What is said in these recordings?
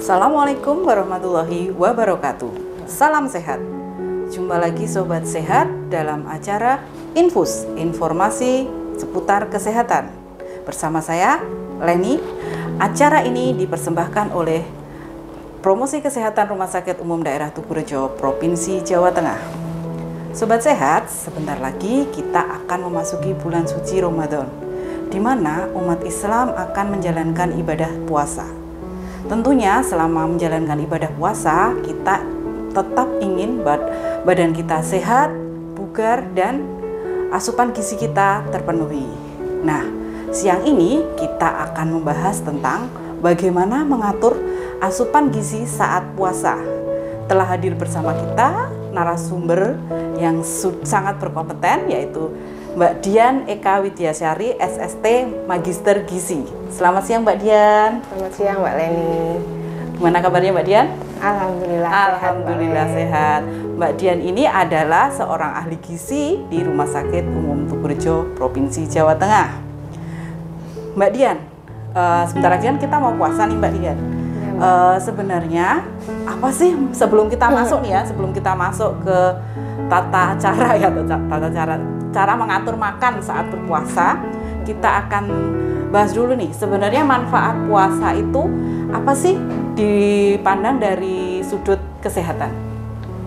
Assalamualaikum warahmatullahi wabarakatuh. Salam sehat. Jumpa lagi Sobat Sehat dalam acara Infus, informasi seputar kesehatan. Bersama saya, Leni. Acara ini dipersembahkan oleh Promosi Kesehatan Rumah Sakit Umum Daerah Tugurejo, Provinsi Jawa Tengah. Sobat Sehat, sebentar lagi kita akan memasuki bulan suci Ramadan, di mana umat Islam akan menjalankan ibadah puasa. Tentunya selama menjalankan ibadah puasa, kita tetap ingin badan kita sehat, bugar, dan asupan gizi kita terpenuhi. Nah, siang ini kita akan membahas tentang bagaimana mengatur asupan gizi saat puasa. Telah hadir bersama kita narasumber yang sangat berkompeten, yaitu Mbak Dian Eka Widyasari, SST Magister Gizi. Selamat siang Mbak Dian. Selamat siang Mbak Leni. Gimana kabarnya Mbak Dian? Alhamdulillah. Alhamdulillah sehat. Mbak Dian ini adalah seorang ahli gizi di Rumah Sakit Umum Tugurejo, Provinsi Jawa Tengah. Mbak Dian, sebentar lagi kan kita mau puasa nih Mbak Dian. Sebenarnya apa sih sebelum kita masuk nih ya, sebelum kita masuk ke tata cara ya, cara mengatur makan saat berpuasa, kita akan bahas dulu nih sebenarnya manfaat puasa itu apa sih dipandang dari sudut kesehatan.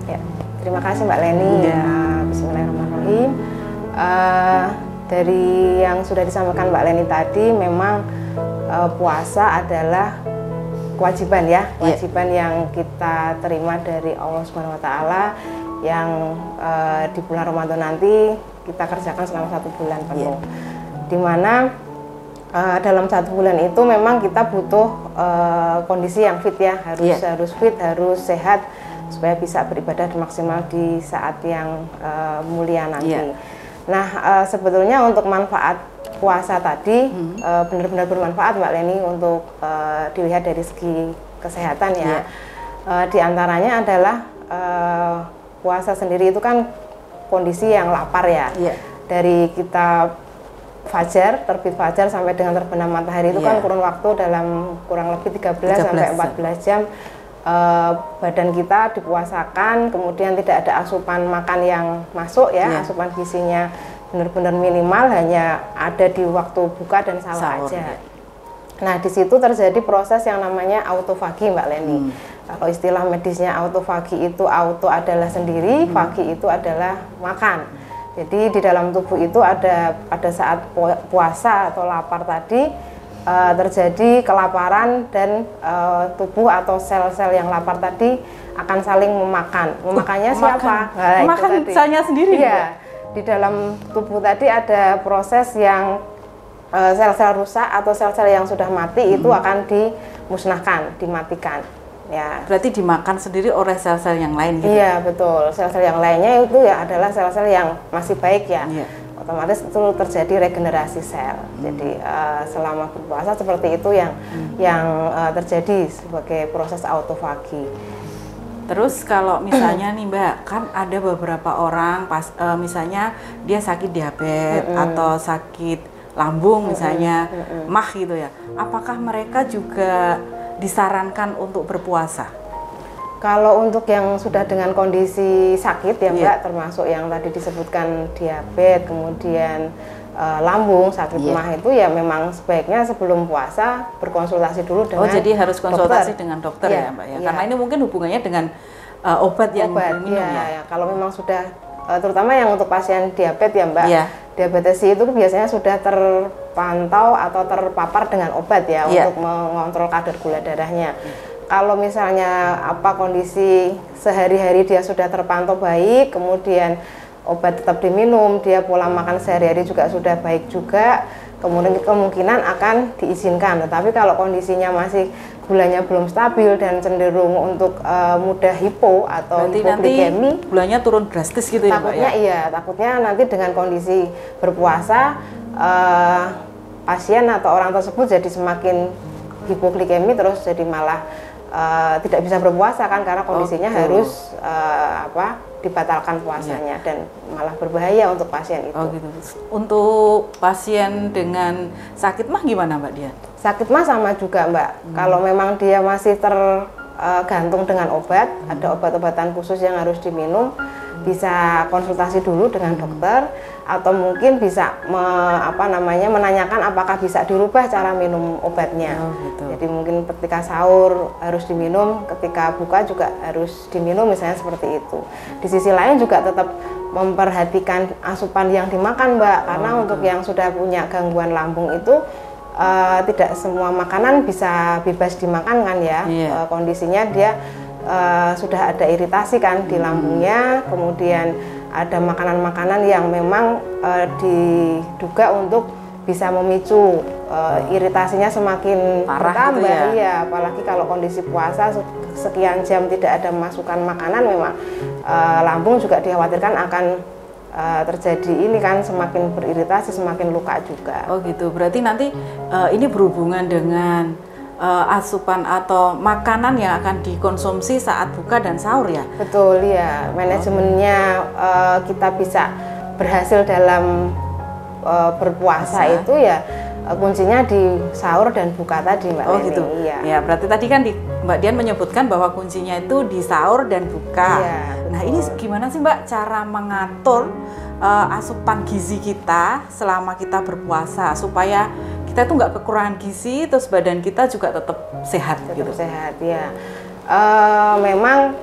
Ya, terima kasih Mbak Leni. Ya. Bismillahirrahmanirrahim. Dari yang sudah disampaikan Mbak Leni tadi, memang puasa adalah kewajiban ya, kewajiban yang kita terima dari Allah Subhanahu Wa Taala, yang di bulan Ramadan nanti kita kerjakan selama 1 bulan penuh. Dimana dalam 1 bulan itu memang kita butuh kondisi yang fit ya, harus fit, harus sehat supaya bisa beribadah maksimal di saat yang mulia nanti. Nah, sebetulnya untuk manfaat puasa tadi benar-benar bermanfaat Mbak Leni untuk dilihat dari segi kesehatan ya. Di antaranya adalah puasa sendiri itu kan kondisi yang lapar ya. Dari kita fajar, terbit fajar sampai dengan terbenam matahari itu kan kurun waktu dalam kurang lebih 13 sampai 14 jam badan kita dipuasakan, kemudian tidak ada asupan makan yang masuk ya, asupan gizinya benar-benar minimal, hanya ada di waktu buka dan sahur aja. Nah, di situ terjadi proses yang namanya autofagi Mbak Leni. Kalau istilah medisnya autofagi itu, auto adalah sendiri, fagi itu adalah makan. Jadi di dalam tubuh itu ada pada saat puasa atau lapar tadi terjadi kelaparan dan tubuh atau sel-sel yang lapar tadi akan saling memakan. Memakannya siapa? Nah, memakan selnya sendiri. Iya. Di dalam tubuh tadi ada proses yang sel-sel rusak atau sel-sel yang sudah mati itu akan dimusnahkan, dimatikan. Ya. Berarti dimakan sendiri oleh sel-sel yang lain gitu? Iya, betul. Sel-sel yang lainnya itu ya adalah sel-sel yang masih baik ya. Otomatis itu terjadi regenerasi sel. Jadi selama berpuasa seperti itu yang terjadi sebagai proses autofagi. Terus kalau misalnya nih Mbak, kan ada beberapa orang misalnya dia sakit diabetes atau sakit lambung misalnya, mah gitu ya. Apakah mereka juga disarankan untuk berpuasa? Kalau untuk yang sudah dengan kondisi sakit ya Mbak, termasuk yang tadi disebutkan diabetes, kemudian lambung, sakit mah itu ya memang sebaiknya sebelum puasa berkonsultasi dulu dengan jadi harus konsultasi dengan dokter ya Mbak ya? Karena ini mungkin hubungannya dengan obat yang diminum ya? Kalau memang sudah, terutama yang untuk pasien diabetes ya Mbak, diabetes itu biasanya sudah terpantau atau terpapar dengan obat ya untuk mengontrol kadar gula darahnya. Kalau misalnya kondisi sehari-hari dia sudah terpantau baik, kemudian obat tetap diminum, dia pola makan sehari-hari juga sudah baik juga, kemudian kemungkinan akan diizinkan. Tetapi kalau kondisinya masih gulanya belum stabil dan cenderung untuk mudah hipo atau hipoglikemi, nanti gulanya turun drastis gitu ya Mbak ya? Iya, takutnya nanti dengan kondisi berpuasa pasien atau orang tersebut jadi semakin hipoglikemi, terus jadi malah tidak bisa berpuasa kan, karena kondisinya gitu. harus dibatalkan puasanya dan malah berbahaya untuk pasien itu. Gitu. Untuk pasien dengan sakit mah gimana Mbak Dian? Sakit mah sama juga Mbak. Kalau memang dia masih tergantung dengan obat, ada obat-obatan khusus yang harus diminum, bisa konsultasi dulu dengan dokter, atau mungkin bisa menanyakan apakah bisa dirubah cara minum obatnya. Gitu. Jadi mungkin ketika sahur harus diminum, ketika buka juga harus diminum, misalnya seperti itu. Di sisi lain juga tetap memperhatikan asupan yang dimakan Mbak, karena untuk yang sudah punya gangguan lambung itu tidak semua makanan bisa bebas dimakan kan ya. Kondisinya dia sudah ada iritasi kan di lambungnya, kemudian ada makanan-makanan yang memang diduga untuk bisa memicu iritasinya semakin bertambah gitu ya. Apalagi kalau kondisi puasa sekian jam tidak ada masukan makanan, memang lambung juga dikhawatirkan akan terjadi ini kan, semakin beriritasi, semakin luka juga. Gitu. Berarti nanti ini berhubungan dengan asupan atau makanan yang akan dikonsumsi saat buka dan sahur ya? Betul ya, manajemennya kita bisa berhasil dalam berpuasa itu ya kuncinya di sahur dan buka tadi Mbak Leni. Gitu. Ya, berarti tadi kan Mbak Dian menyebutkan bahwa kuncinya itu di sahur dan buka. Nah, ini gimana sih Mbak cara mengatur asupan gizi kita selama kita berpuasa supaya kita itu nggak kekurangan gizi, terus badan kita juga tetap sehat gitu. Sehat ya. Memang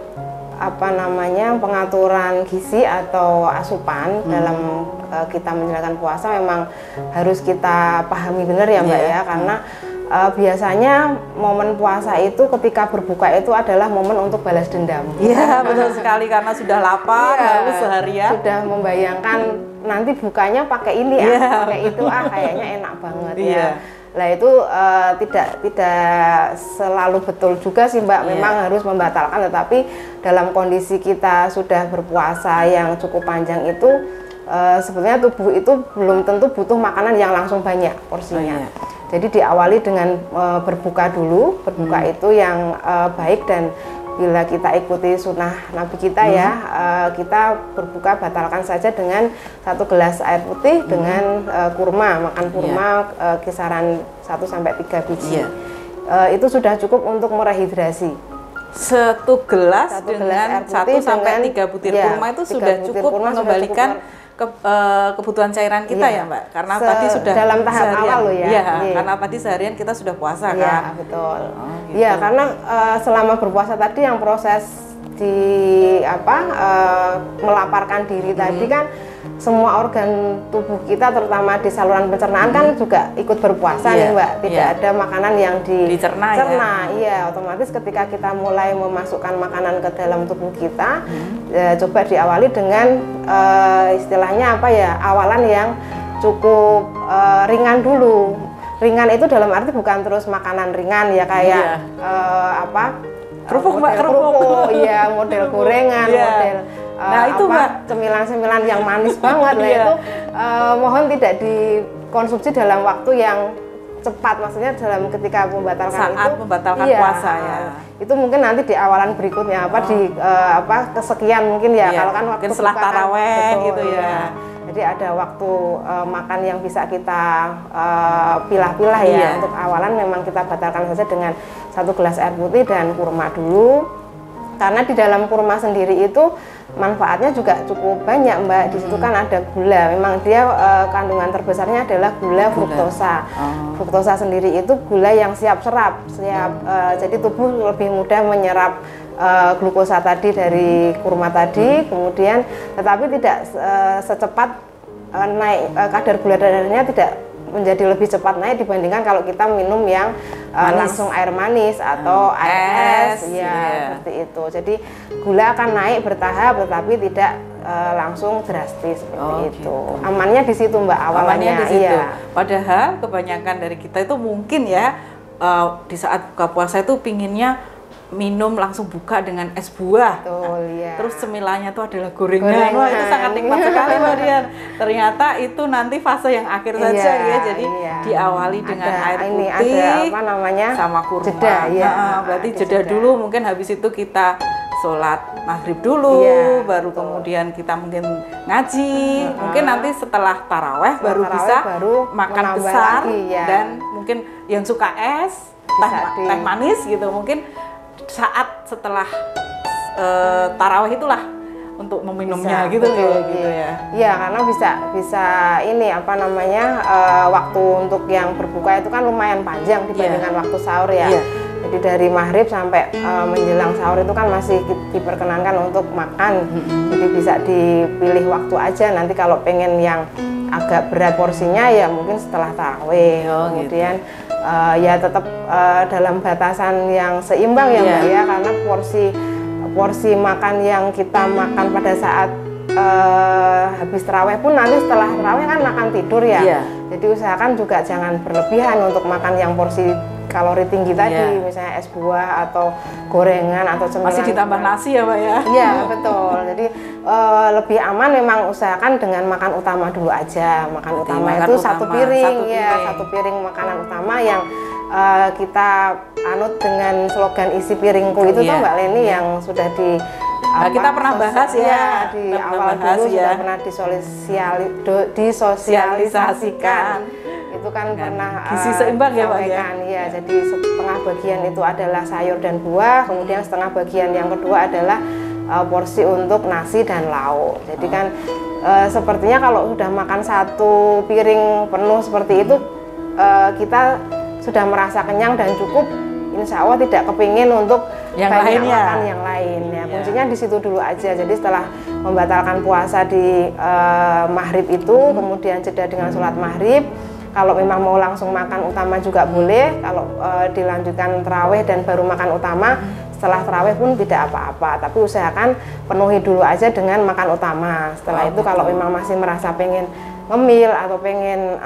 pengaturan gizi atau asupan dalam kita menjalankan puasa memang harus kita pahami benar ya Mbak ya, karena biasanya momen puasa itu ketika berbuka itu adalah momen untuk balas dendam. Iya betul sekali, karena sudah lapar lalu seharian sudah membayangkan nanti bukanya pakai ini pakai itu kayaknya enak banget ya. Lah itu tidak selalu betul juga sih Mbak. Memang harus membatalkan, tetapi dalam kondisi kita sudah berpuasa yang cukup panjang itu sebetulnya tubuh itu belum tentu butuh makanan yang langsung banyak porsinya. Jadi diawali dengan berbuka dulu. Berbuka itu yang baik, dan bila kita ikuti sunnah Nabi kita kita berbuka batalkan saja dengan 1 gelas air putih dengan kurma, makan kurma kisaran 1-3 biji. Itu sudah cukup untuk merehidrasi. 1 gelas dengan 1-3 butir kurma itu sudah cukup mengembalikan kebutuhan cairan kita ya Mbak, karena tadi sudah dalam tahap seharian, awal loh ya. Karena tadi seharian kita sudah puasa kan. Betul. Gitu. Ya, karena selama berpuasa tadi yang proses melaparkan diri tadi kan semua organ tubuh kita terutama di saluran pencernaan kan juga ikut berpuasa nih Mbak. Tidak ada makanan yang dicerna. Otomatis ketika kita mulai memasukkan makanan ke dalam tubuh kita, coba diawali dengan istilahnya awalan yang cukup ringan dulu. Ringan itu dalam arti bukan terus makanan ringan ya kayak kerupuk model gorengan, model itu cemilan-cemilan yang manis banget. Itu mohon tidak dikonsumsi dalam waktu yang cepat, maksudnya dalam ketika membatalkan puasa ya. Itu mungkin nanti di awalan berikutnya kesekian mungkin ya, kalau kan waktu setelah taraweh gitu ya. Jadi ada waktu makan yang bisa kita pilah-pilah ya. Untuk awalan memang kita batalkan saja dengan 1 gelas air putih dan kurma dulu. Karena di dalam kurma sendiri itu manfaatnya juga cukup banyak Mbak. Di situ kan ada gula. Memang dia kandungan terbesarnya adalah gula fruktosa. Fruktosa sendiri itu gula yang siap serap, jadi tubuh lebih mudah menyerap glukosa tadi dari kurma tadi. Kemudian tetapi tidak secepat naik kadar gula darahnya, tidak menjadi lebih cepat naik dibandingkan kalau kita minum yang langsung air manis atau air es seperti itu. Jadi gula akan naik bertahap tetapi tidak langsung drastis seperti itu. Amannya di situ Mbak, awalnya di situ. Padahal kebanyakan dari kita itu mungkin ya di saat buka puasa itu pinginnya minum langsung buka dengan es buah. Betul, ya. Terus cemilannya itu adalah gorengan. Wah, itu sangat nikmat sekali Mbak Dian. Ternyata itu nanti fase yang akhir saja ya. Jadi diawali dengan air putih, ada apa namanya, sama kurma. Jeda, ya. Berarti jeda dulu, mungkin habis itu kita sholat maghrib dulu, baru kemudian kita mungkin ngaji, mungkin nanti setelah taraweh baru bisa makan besar lagi, dan mungkin yang suka es, teh manis gitu, mungkin saat setelah taraweh itulah untuk meminumnya bisa, gitu ya. Iya, karena bisa ini apa namanya, waktu untuk yang berbuka itu kan lumayan panjang dibandingkan waktu sahur ya. Jadi dari maghrib sampai menjelang sahur itu kan masih diperkenankan untuk makan. Jadi bisa dipilih waktu aja. Nanti kalau pengen yang agak berat porsinya ya mungkin setelah tarawih. Kemudian ya tetap dalam batasan yang seimbang ya Mbak ya, karena porsi makan yang kita makan pada saat habis tarawih pun nanti setelah tarawih kan makan tidur ya. Jadi usahakan juga jangan berlebihan untuk makan yang porsi kalori tinggi tadi, misalnya es buah atau gorengan atau cemilan. Masih ditambah nasi ya Mbak ya? Iya betul. Jadi lebih aman memang usahakan dengan makan utama dulu aja. Makan utama itu satu piring. Satu piring makanan utama yang kita anut dengan slogan isi piringku itu tuh Mbak Leni yang sudah kita pernah bahas ya di awal dulu sudah pernah disosialisasikan. Itu kan pernah gizi seimbang ya Pak ya. Jadi setengah bagian itu adalah sayur dan buah, kemudian setengah bagian yang kedua adalah porsi untuk nasi dan lauk. Jadi kan sepertinya kalau sudah makan satu piring penuh seperti itu kita sudah merasa kenyang dan cukup. Insya Allah tidak kepingin untuk yang banyak lainnya. Makan yang lain ya. Kuncinya di situ dulu aja. Jadi setelah membatalkan puasa di maghrib itu, kemudian jeda dengan sholat maghrib. Kalau memang mau langsung makan utama juga boleh. Kalau dilanjutkan tarawih dan baru makan utama, setelah tarawih pun tidak apa-apa. Tapi usahakan penuhi dulu aja dengan makan utama. Setelah itu kalau memang masih merasa pengen ngemil atau pengen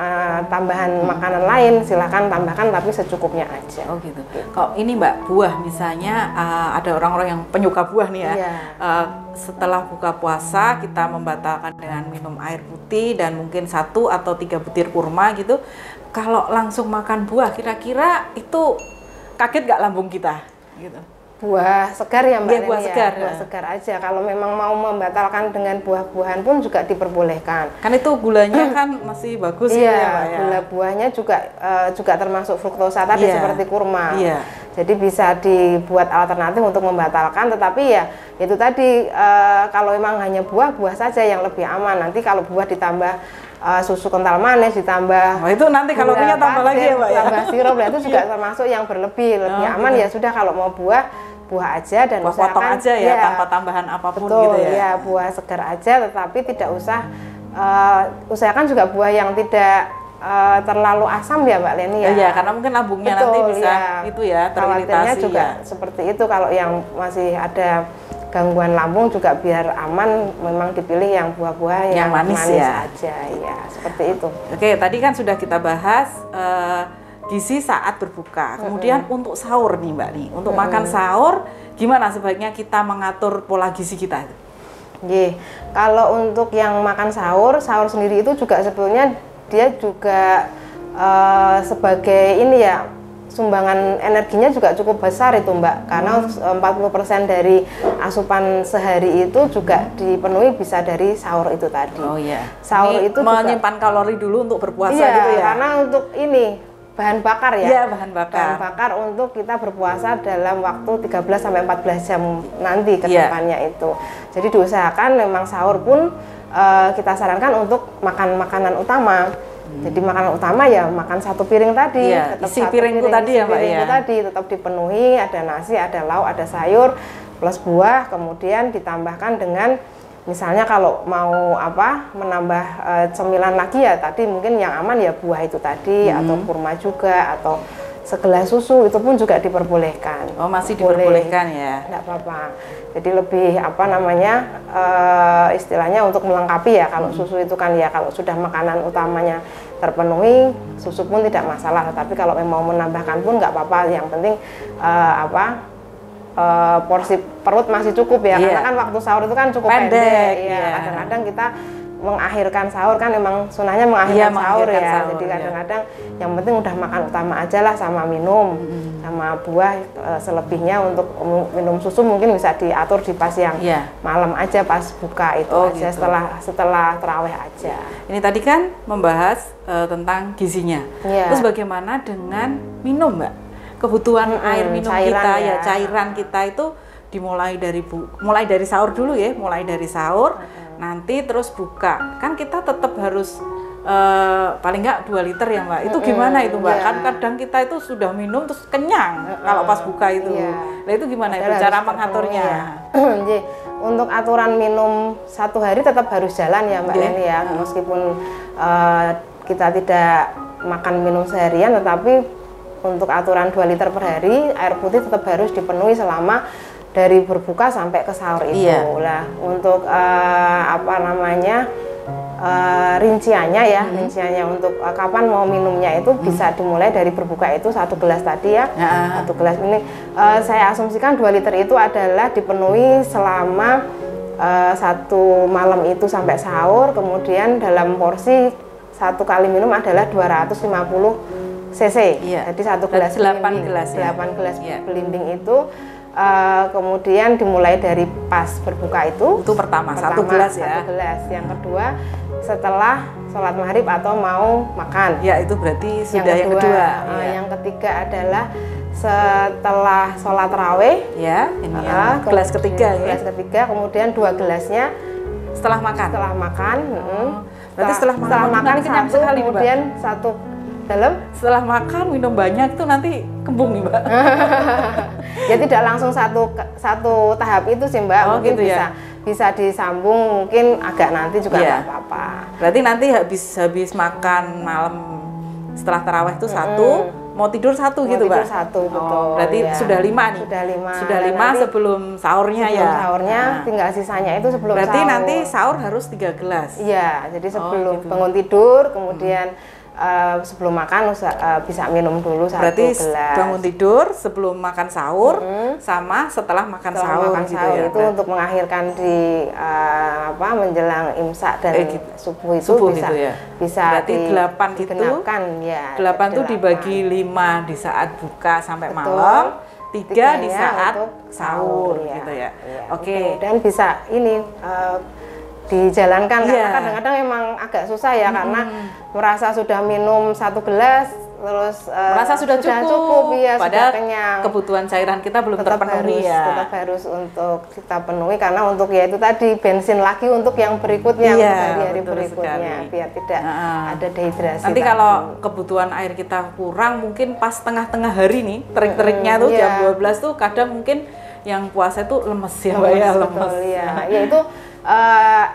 tambahan makanan lain, silahkan tambahkan tapi secukupnya aja. Oh gitu. Kok ini Mbak, buah misalnya ada orang-orang yang penyuka buah nih ya. Setelah buka puasa kita membatalkan dengan minum air putih dan mungkin 1 atau 3 butir kurma gitu. Kalau langsung makan buah, kira-kira itu kaget gak lambung kita? Gitu. Buah segar ya Mbak Leni, buah segar, buah segar aja. Kalau memang mau membatalkan dengan buah-buahan pun juga diperbolehkan. Kan itu gulanya kan masih bagus ya Mbak ya. Gula buahnya juga termasuk fruktosa tadi seperti kurma. Jadi bisa dibuat alternatif untuk membatalkan. Tetapi ya itu tadi kalau memang hanya buah saja yang lebih aman. Nanti kalau buah ditambah susu kental manis ditambah itu nanti kalau punya tambah lagi ya Mbak ya. Tambah sirup itu juga termasuk yang lebih aman ya sudah. Kalau mau buah aja dan buah potong aja ya tanpa tambahan apapun gitu ya. Ya buah segar aja, tetapi tidak usah usahakan juga buah yang tidak terlalu asam ya Mbak Leni ya. Iya, karena mungkin lambungnya nanti bisa itu ya teriritasi juga seperti itu. Kalau yang masih ada gangguan lambung juga biar aman memang dipilih yang buah-buah yang manis ya. Aja ya, seperti itu. Oke, tadi kan sudah kita bahas gizi saat berbuka. Kemudian untuk sahur nih Mbak nih, untuk makan sahur gimana sebaiknya kita mengatur pola gizi kita? Kalau untuk yang makan sahur sendiri itu juga sebetulnya dia juga sebagai ini ya, sumbangan energinya juga cukup besar itu Mbak, karena 40% dari asupan sehari itu juga dipenuhi bisa dari sahur itu tadi. Oh iya. Sahur ini itu menyimpan kalori dulu untuk berpuasa gitu ya. Karena untuk ini bahan bakar ya. Iya, bahan bakar untuk kita berpuasa dalam waktu 13 sampai 14 jam nanti ke depannya itu. Jadi diusahakan memang sahur pun kita sarankan untuk makan makanan utama. Jadi makanan utama ya makan 1 piring tadi, isi piringku tadi ya Mbak ya. Tadi tetap dipenuhi, ada nasi, ada lauk, ada sayur plus buah, kemudian ditambahkan dengan misalnya kalau mau menambah cemilan lagi ya tadi mungkin yang aman ya buah itu tadi atau kurma juga atau segelas susu itu pun juga diperbolehkan. Oh masih diperbolehkan ya? Tidak apa-apa. Jadi lebih istilahnya untuk melengkapi ya. Kalau susu itu kan ya kalau sudah makanan utamanya terpenuhi susu pun tidak masalah. Tapi kalau mau menambahkan pun nggak apa-apa. Yang penting porsi perut masih cukup ya, karena kan waktu sahur itu kan cukup pendek ya. Kadang-kadang kita mengakhirkan sahur kan memang sunahnya mengakhirkan sahur ya. Jadi kadang-kadang yang penting udah makan utama aja lah sama minum sama buah, selebihnya untuk minum susu mungkin bisa diatur di pas yang malam aja pas buka itu aja, gitu. setelah tarawih aja. Ini tadi kan membahas tentang gizinya. Terus bagaimana dengan minum, Mbak? Kebutuhan air minum kita cairan kita itu dimulai dari sahur dulu ya, mulai dari sahur nanti terus buka. Kan kita tetap harus paling nggak 2 liter ya, Mbak. Itu gimana itu, Mbak? Kan kadang kita itu sudah minum terus kenyang kalau pas buka itu. Nah itu gimana itu cara mengaturnya? Untuk aturan minum 1 hari tetap harus jalan ya, Mbak Leni ya. Meskipun kita tidak makan minum seharian, tetapi untuk aturan 2 liter per hari air putih tetap harus dipenuhi selama dari berbuka sampai ke sahur itu. Lah untuk rinciannya ya, rinciannya untuk kapan mau minumnya itu bisa dimulai dari berbuka itu 1 gelas tadi ya. 1 gelas ini saya asumsikan 2 liter itu adalah dipenuhi selama 1 malam itu sampai sahur. Kemudian dalam porsi 1 kali minum adalah 250 cc. Jadi 1 gelas 8 gelas belimbing itu. Kemudian dimulai dari pas berbuka itu pertama 1 gelas ya. 1 gelas. Yang kedua setelah sholat maghrib atau mau makan. Ya itu berarti sudah yang kedua. Yang ketiga adalah setelah sholat tarawih. Ya, ini gelas ketiga. Gelas ketiga, kemudian 2 gelasnya setelah makan. Berarti setelah makan satu, kemudian 1 dalam. Setelah makan minum banyak itu nanti kembung nih, Mbak. Ya tidak langsung satu tahap itu sih, Mbak. Mungkin gitu bisa disambung, mungkin agak nanti juga nggak apa-apa. Berarti nanti habis makan malam setelah tarawih itu 1, mau tidur 1 gitu, Mbak. Tidur 1, betul. Berarti sudah 5 nih. Sudah 5 sebelum sahurnya sebelum sahurnya tinggal sisanya itu sebelum berarti sahur. Nanti sahur harus 3 gelas. Iya, jadi sebelum bangun tidur, kemudian sebelum makan bisa minum dulu 1 berarti gelas. Bangun tidur sebelum makan sahur sama setelah makan sahur gitu ya. Itu untuk mengakhirkan di menjelang imsak dan subuh itu bisa berarti 8 itu ya. 8 itu dibagi 5 di saat buka sampai malam, 3 di saat sahur gitu ya. Oke. Dan bisa ini dijalankan karena kadang-kadang memang agak susah ya, karena merasa sudah minum 1 gelas terus merasa sudah cukup ya, padahal sudah kenyang. Kebutuhan cairan kita belum terpenuhi tetap harus untuk kita penuhi, karena untuk ya itu tadi bensin lagi untuk yang berikutnya, untuk hari-hari berikutnya biar tidak ada dehidrasi. Nanti kalau kebutuhan air kita kurang mungkin pas tengah-tengah hari nih, terik-teriknya tuh jam 12 tuh kadang mungkin yang puasa itu lemes ya, Mbak ya, lemes. Ya itu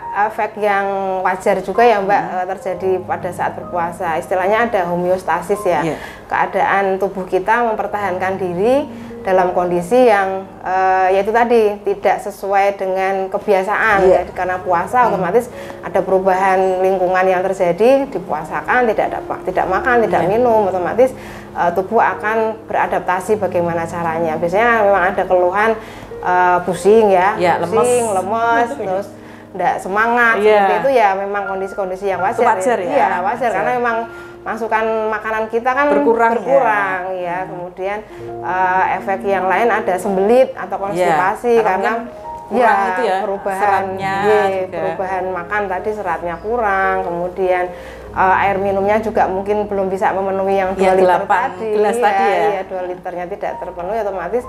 efek yang wajar juga ya, Mbak, terjadi pada saat berpuasa. Istilahnya ada homeostasis ya. Keadaan tubuh kita mempertahankan diri dalam kondisi yang yaitu tadi tidak sesuai dengan kebiasaan. Ya, karena puasa otomatis ada perubahan lingkungan yang terjadi, dipuasakan, tidak makan, tidak minum, otomatis tubuh akan beradaptasi bagaimana caranya. Biasanya memang ada keluhan pusing ya, pusing, lemes, terus tidak semangat, seperti itu ya, memang kondisi-kondisi yang wajar ya. Iya, wajar karena memang masukan makanan kita kan berkurang ya. Kemudian efek yang lain ada sembelit atau konstipasi karena itu ya, perubahan perubahan makan tadi, seratnya kurang, kemudian air minumnya juga mungkin belum bisa memenuhi yang 2 liter tadi. Gelas tadi ya. 2 liternya tidak terpenuhi, otomatis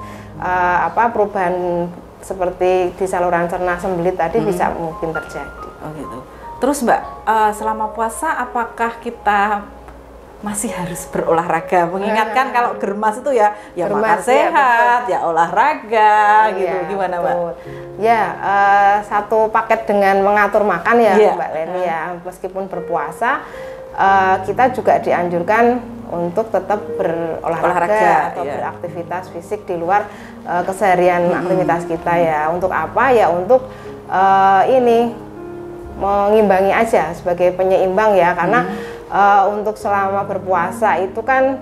perubahan seperti di saluran cerna sembelit tadi bisa mungkin terjadi. Oh gitu. Terus Mbak, selama puasa apakah kita masih harus berolahraga? Mengingatkan kalau germas itu ya makan sehat, ya olahraga gitu. Gimana Mbak? Ya, satu paket dengan mengatur makan ya Mbak Leni ya. Meskipun berpuasa, kita juga dianjurkan untuk tetap berolahraga atau beraktivitas fisik di luar keseharian aktivitas kita ya. Untuk apa ya? Untuk ini mengimbangi aja sebagai penyeimbang ya, karena untuk selama berpuasa itu kan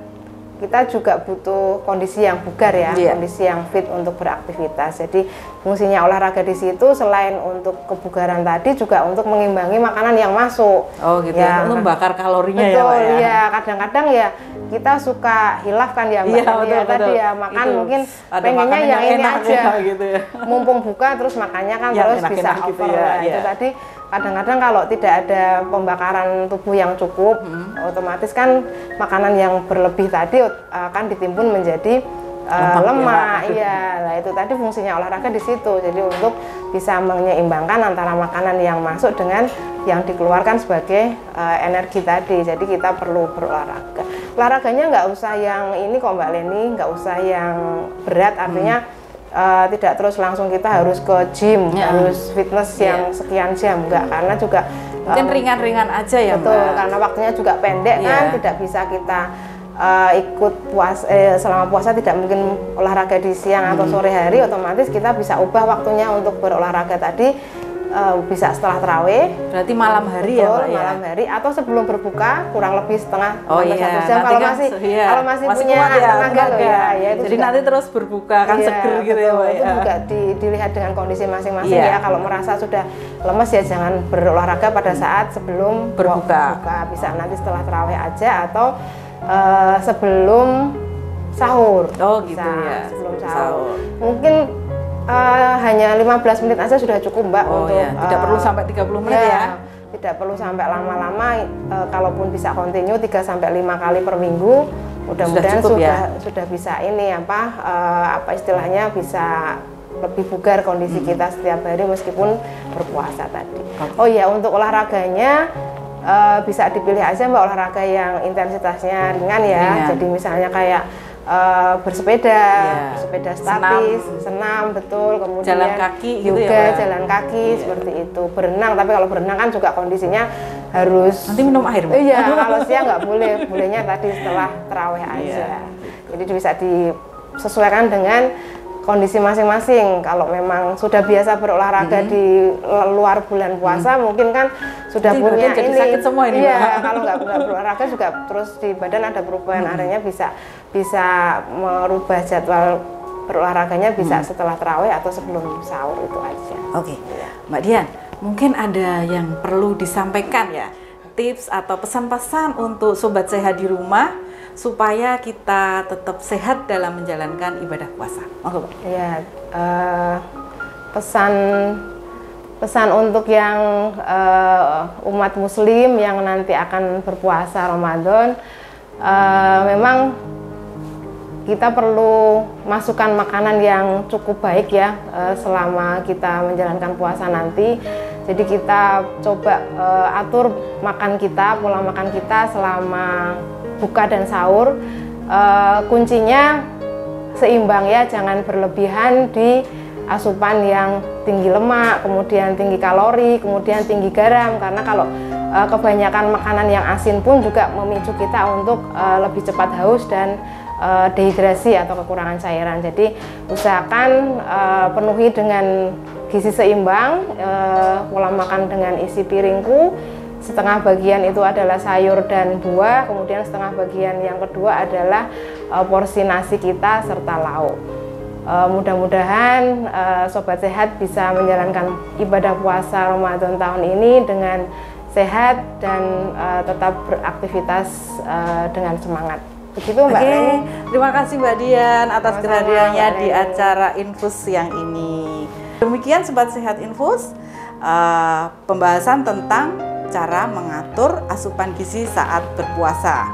kita juga butuh kondisi yang bugar ya, kondisi yang fit untuk beraktivitas. Jadi fungsinya olahraga di situ selain untuk kebugaran tadi juga untuk mengimbangi makanan yang masuk. Oh gitu ya, untuk membakar kalorinya. Betul, ya Pak ya. Kadang-kadang ya kita suka hilaf kan ya Mbak. Tadi ya makan itu, mungkin pengennya yang ini aja. Ya, gitu ya. Mumpung buka terus makannya kan terus bisa over. Gitu ya, itu tadi kadang-kadang kalau tidak ada pembakaran tubuh yang cukup, otomatis kan makanan yang berlebih tadi akan ditimbun menjadi lemak. Iya, nah itu tadi fungsinya olahraga di situ. Jadi untuk bisa menyeimbangkan antara makanan yang masuk dengan yang dikeluarkan sebagai energi tadi. Jadi kita perlu berolahraga. Olahraganya nggak usah yang ini kok Mbak Leni, nggak usah yang berat, artinya tidak terus langsung kita harus ke gym, harus fitness yang sekian jam, enggak, karena juga mungkin ringan-ringan aja ya betul, Mbak. karena waktunya juga pendek kan, tidak bisa kita ikut selama puasa tidak mungkin olahraga di siang atau sore hari, otomatis kita bisa ubah waktunya untuk berolahraga tadi bisa setelah tarawih. Berarti malam hari. Betul, ya Mbak, malam hari atau sebelum berbuka kurang lebih setengah sampai 1 jam kalau kan, kalau masih punya tenaga loh ya itu jadi juga, nanti terus berbuka kan seger gitu betul, ya Mbak. Itu juga dilihat dengan kondisi masing-masing ya. Kalau merasa sudah lemes ya jangan berolahraga pada saat sebelum berbuka. Bisa nanti setelah tarawih aja atau sebelum sahur. Oh gitu ya. Sebelum sahur. Mungkin hanya 15 menit aja sudah cukup Mbak untuk tidak perlu sampai 30 menit ya. Tidak perlu sampai lama-lama, kalaupun bisa continue 3 sampai 5 kali per minggu, mudah-mudahan sudah bisa ini apa istilahnya bisa lebih bugar kondisi kita setiap hari meskipun berpuasa tadi. Oh iya, untuk olahraganya bisa dipilih aja Mbak olahraga yang intensitasnya ringan ya. Jadi misalnya kayak bersepeda, bersepeda statis, senam betul, kemudian jalan kaki yoga, gitu ya, jalan kaki seperti itu. Berenang, tapi kalau berenang kan juga kondisinya harus nanti minum air. Iya, kalau siang nggak boleh, bolehnya tadi setelah tarawih aja. Jadi bisa disesuaikan dengan kondisi masing-masing. Kalau memang sudah biasa berolahraga di luar bulan puasa, mungkin kan sudah punya jadi ini. Sakit semua ini. Iya, kalau nggak berolahraga juga terus di badan ada perubahan, akhirnya bisa merubah jadwal berolahraganya bisa setelah tarawih atau sebelum sahur itu aja. Oke, Mbak Dian, mungkin ada yang perlu disampaikan ya, tips atau pesan-pesan untuk sobat sehat di rumah supaya kita tetap sehat dalam menjalankan ibadah puasa. Ya, pesan untuk yang umat Muslim yang nanti akan berpuasa Ramadan, memang kita perlu masukkan makanan yang cukup baik ya selama kita menjalankan puasa nanti. Jadi kita coba atur makan kita, pola makan kita selama buka dan sahur. Kuncinya seimbang ya, jangan berlebihan di asupan yang tinggi lemak, kemudian tinggi kalori, kemudian tinggi garam, karena kalau kebanyakan makanan yang asin pun juga memicu kita untuk lebih cepat haus dan dehidrasi atau kekurangan cairan. Jadi usahakan penuhi dengan gizi seimbang, pola makan dengan isi piringku, setengah bagian itu adalah sayur dan buah, kemudian setengah bagian yang kedua adalah porsi nasi kita serta lauk. Mudah-mudahan sobat sehat bisa menjalankan ibadah puasa Ramadan tahun ini dengan sehat dan tetap beraktivitas dengan semangat. Begitu Mbak Leni. Terima kasih Mbak Dian atas kehadirannya di acara Infus siang ini. Demikian Sobat Sehat Infus, pembahasan tentang cara mengatur asupan gizi saat berpuasa.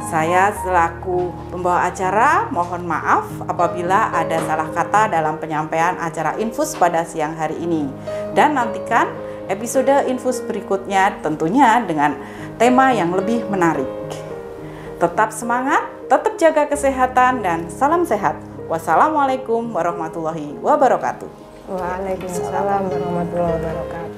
Saya selaku pembawa acara mohon maaf apabila ada salah kata dalam penyampaian acara Infus pada siang hari ini. Dan nantikan episode Infus berikutnya tentunya dengan tema yang lebih menarik. Tetap semangat, tetap jaga kesehatan, dan salam sehat. Wassalamualaikum warahmatullahi wabarakatuh. Waalaikumsalam warahmatullahi wabarakatuh.